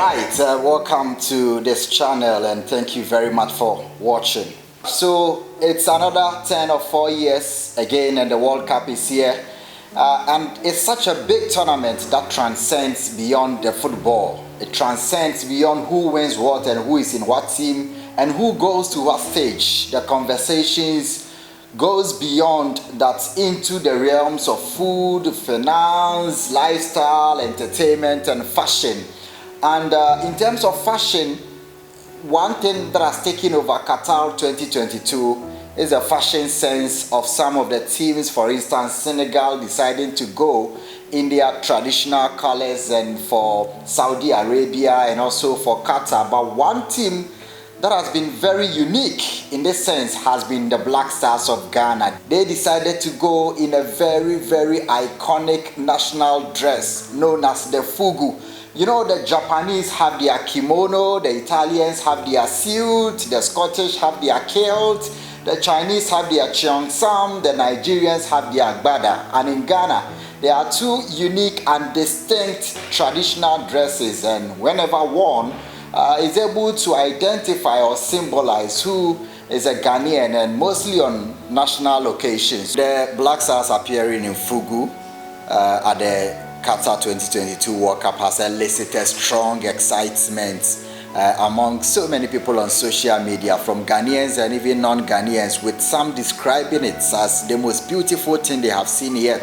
Alright, welcome to this channel and thank you very much for watching. So it's another 10 or 4 years again and the World Cup is here. And it's such a big tournament that transcends beyond the football. It transcends beyond who wins what and who is in what team and who goes to what stage. The conversations goes beyond that into the realms of food, finance, lifestyle, entertainment and fashion. And in terms of fashion, one thing that has taken over Qatar 2022 is the fashion sense of some of the teams. For instance, Senegal deciding to go in their traditional colors, and for Saudi Arabia and also for Qatar. But one team that has been very unique in this sense has been the Black Stars of Ghana. They decided to go in a very, very iconic national dress known as the Fugu. You know, the Japanese have their kimono, the Italians have their suit, the Scottish have their kilt, the Chinese have their cheongsam, the Nigerians have their agbada. And in Ghana, there are two unique and distinct traditional dresses, and whenever worn, is able to identify or symbolize who is a Ghanaian, and mostly on national occasions. The Black Stars appearing in Fugu at the Qatar 2022 World Cup has elicited strong excitement among so many people on social media, from Ghanaians and even non-Ghanaians, with some describing it as the most beautiful thing they have seen yet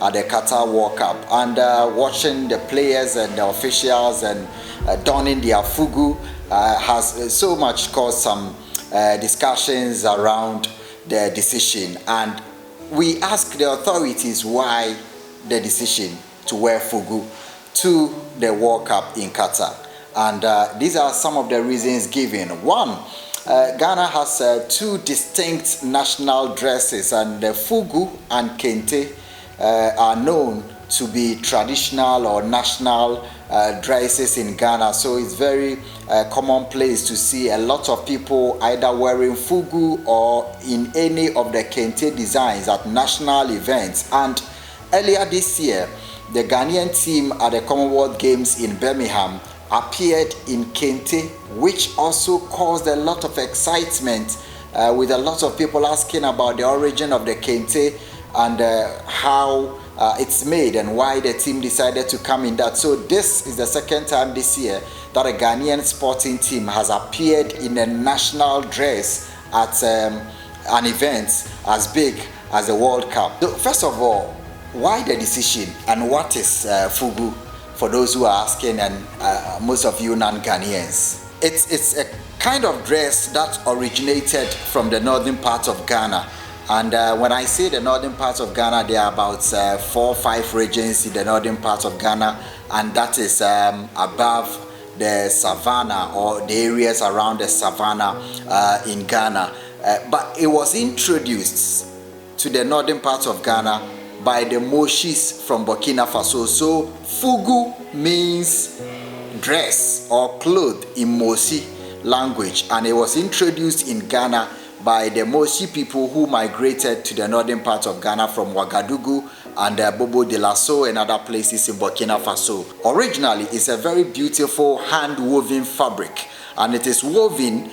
at the Qatar World Cup. And watching the players and the officials and donning their Fugu has so much caused some discussions around the decision. And we ask the authorities why the decision to wear Fugu to the World Cup in Qatar. And these are some of the reasons given. One, Ghana has two distinct national dresses, and the Fugu and Kente are known to be traditional or national dresses in Ghana. So it's very commonplace to see a lot of people either wearing Fugu or in any of the Kente designs at national events. And earlier this year, the Ghanaian team at the Commonwealth Games in Birmingham appeared in Kente, which also caused a lot of excitement with a lot of people asking about the origin of the Kente and how it's made and why the team decided to come in that. So this is the second time this year that a Ghanaian sporting team has appeared in a national dress at an event as big as the World Cup. So first of all, why the decision and what is Fugu, for those who are asking, and most of you non-Ghanaians? It's a kind of dress that originated from the northern part of Ghana. And when I say the northern part of Ghana, there are about 4 or 5 regions in the northern part of Ghana, and that is above the savannah or the areas around the savannah in Ghana. But it was introduced to the northern part of Ghana by the Moshis from Burkina Faso. So Fugu means dress or cloth in Moshi language, and it was introduced in Ghana by the Moshi people who migrated to the northern part of Ghana from Ouagadougou and Bobo de la So and other places in Burkina Faso. Originally, it's a very beautiful hand-woven fabric, and it is woven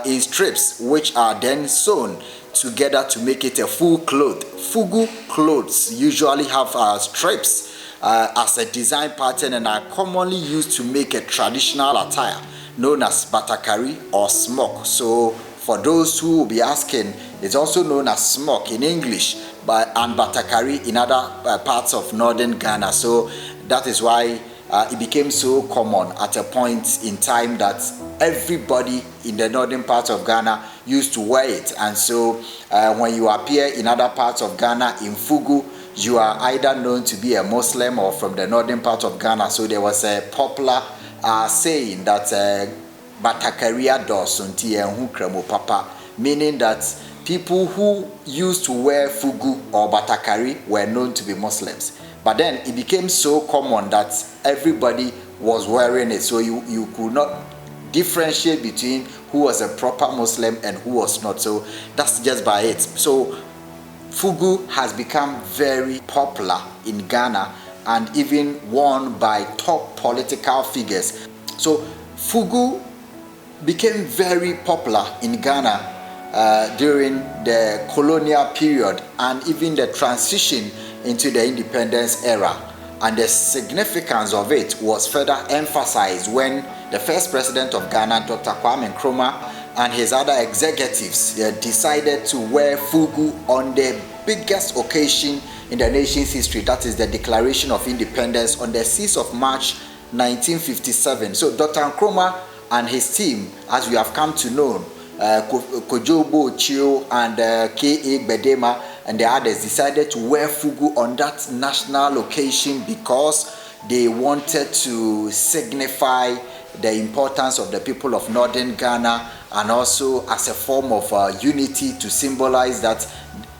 in strips which are then sewn together to make it a full cloth. Fugu clothes usually have strips as a design pattern and are commonly used to make a traditional attire known as batakari or SMOCK. So for those who will be asking, it's also known as SMOCK in English and batakari in other parts of northern Ghana. So that is why it became so common at a point in time that everybody in the northern part of Ghana used to wear it. And so when you appear in other parts of Ghana in Fugu, you are either known to be a Muslim or from the northern part of Ghana. So there was a popular saying that Batakaria dosunti enhu kremo papa, meaning that people who used to wear Fugu or Batakari were known to be Muslims. But then it became so common that everybody was wearing it, so you could not differentiate between who was a proper Muslim and who was not. So that's just by it. So Fugu has become very popular in Ghana and even worn by top political figures. So Fugu became very popular in Ghana during the colonial period and even the transition into the independence era. And the significance of it was further emphasized when the first president of Ghana, Dr. Kwame Nkrumah, and his other executives decided to wear Fugu on the biggest occasion in the nation's history, that is the Declaration of Independence on the 6th of March 1957. So Dr. Nkrumah and his team, as we have come to know, Kojobo Chio and K.A. Bedema and the others, decided to wear Fugu on that national occasion because they wanted to signify the importance of the people of northern Ghana, and also as a form of unity to symbolize that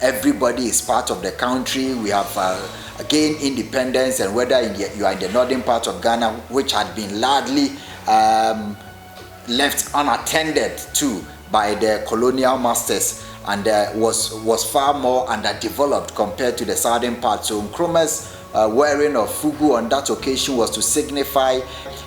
everybody is part of the country. We have gained independence, and whether you are in the northern part of Ghana, which had been largely left unattended to by the colonial masters, and was far more underdeveloped compared to the southern part. So Nkrumah's wearing of Fugu on that occasion was to signify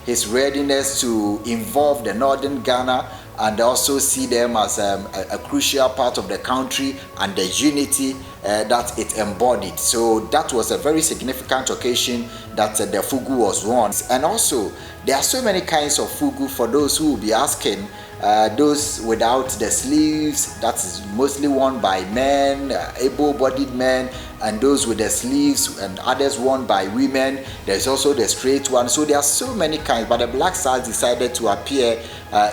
his readiness to involve the northern Ghana and also see them as a crucial part of the country and the unity that it embodied. So that was a very significant occasion that the Fugu was worn. And also, there are so many kinds of Fugu for those who will be asking. Those without the sleeves, that is mostly worn by men, able-bodied men, and those with the sleeves, and others worn by women. There's also the straight one. So there are so many kinds, but the Black Stars decided to appear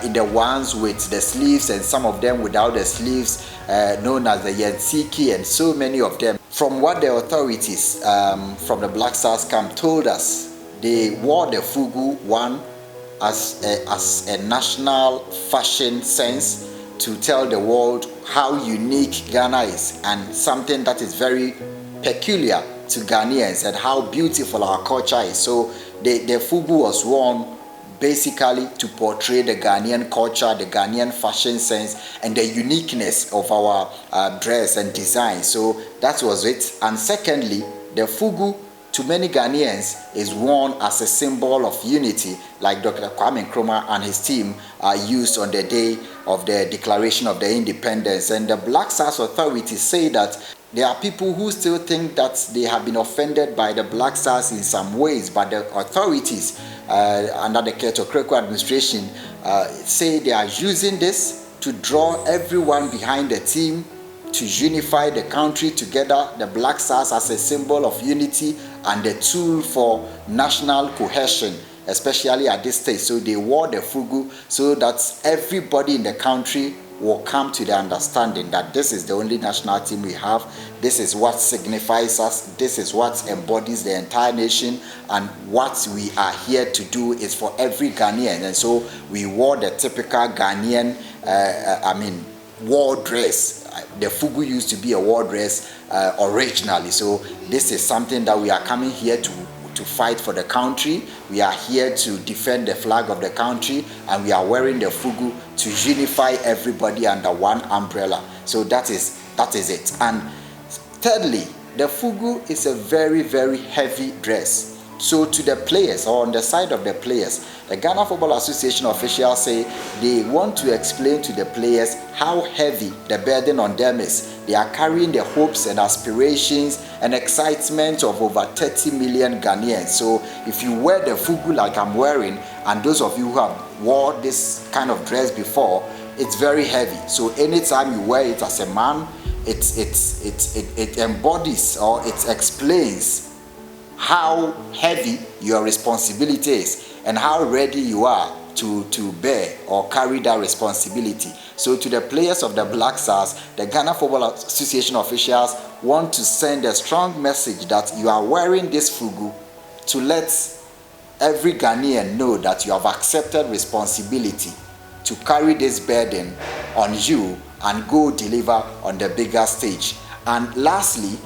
in the ones with the sleeves, and some of them without the sleeves, known as the Yensiki, and so many of them. From what the authorities from the Black Stars camp told us, they wore the Fugu one as a national fashion sense to tell the world how unique Ghana is, and something that is very peculiar to Ghanaians, and how beautiful our culture is. So the Fugu was worn basically to portray the Ghanaian culture, the Ghanaian fashion sense, and the uniqueness of our dress and design. So that was it. And secondly, the Fugu to many Ghanaians is worn as a symbol of unity, like Dr. Kwame Nkrumah and his team used on the day of the Declaration of the Independence. And the Black Stars authorities say that there are people who still think that they have been offended by the Black Stars in some ways, but the authorities under the Keto Kreko administration say they are using this to draw everyone behind the team, to unify the country together, the Black Stars as a symbol of unity and a tool for national cohesion, especially at this stage. So they wore the Fugu so that everybody in the country will come to the understanding that this is the only national team we have, this is what signifies us, this is what embodies the entire nation, and what we are here to do is for every Ghanaian. And so we wore the typical Ghanaian, war dress. The Fugu used to be a war dress originally. So this is something that we are coming here to fight for the country. We are here to defend the flag of the country, and we are wearing the Fugu to unify everybody under one umbrella. So that is it. And thirdly, the Fugu is a very, very heavy dress. So to the players, or on the side of the players, the Ghana Football Association officials say they want to explain to the players how heavy the burden on them is. They are carrying the hopes and aspirations and excitement of over 30 million Ghanaians. So if you wear the Fugu like I'm wearing, and those of you who have worn this kind of dress before, it's very heavy. So anytime you wear it as a man, it embodies, or it explains how heavy your responsibility is and how ready you are to bear or carry that responsibility. So to the players of the Black Stars, the Ghana Football Association officials want to send a strong message that you are wearing this Fugu to let every Ghanaian know that you have accepted responsibility to carry this burden on you and go deliver on the bigger stage. And lastly,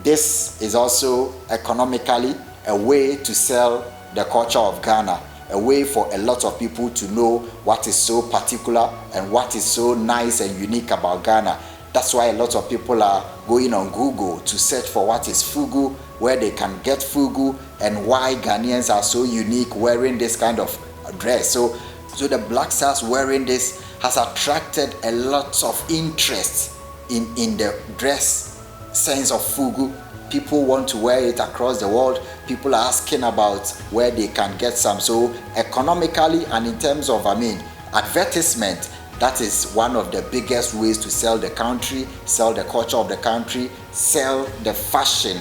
this is also economically a way to sell the culture of Ghana, a way for a lot of people to know what is so particular and what is so nice and unique about Ghana. That's why a lot of people are going on Google to search for what is Fugu, where they can get Fugu, and why Ghanaians are so unique wearing this kind of dress. So the Black Stars wearing this has attracted a lot of interest in the dress sense of Fugu. People want to wear it across the world. People are asking about where they can get some. So economically and in terms of, advertisement, that is one of the biggest ways to sell the country, sell the culture of the country, sell the fashion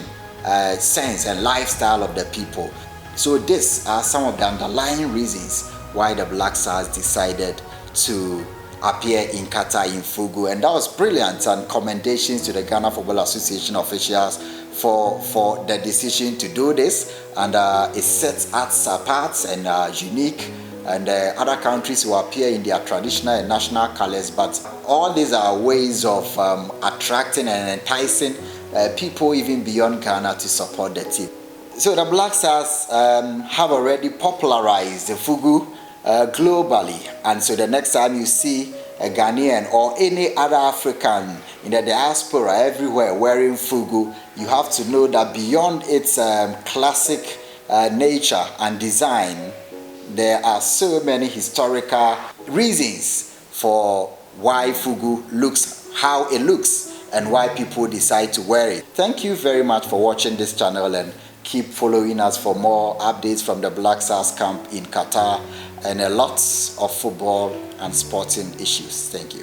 sense and lifestyle of the people. So these are some of the underlying reasons why the Black Stars decided to appear in Qatar in Fugu, and that was brilliant, and commendations to the Ghana Football Association officials for the decision to do this. And it sets us apart and unique, and other countries will appear in their traditional and national colors, but all these are ways of attracting and enticing people even beyond Ghana to support the team. So the Black Stars have already popularized the Fugu globally, and so the next time you see a Ghanaian or any other African in the diaspora everywhere wearing Fugu, you have to know that beyond its classic nature and design, there are so many historical reasons for why Fugu looks how it looks and why people decide to wear it. Thank you very much for watching this channel, and keep following us for more updates from the Black Stars camp in Qatar and lots of football and sporting issues. Thank you.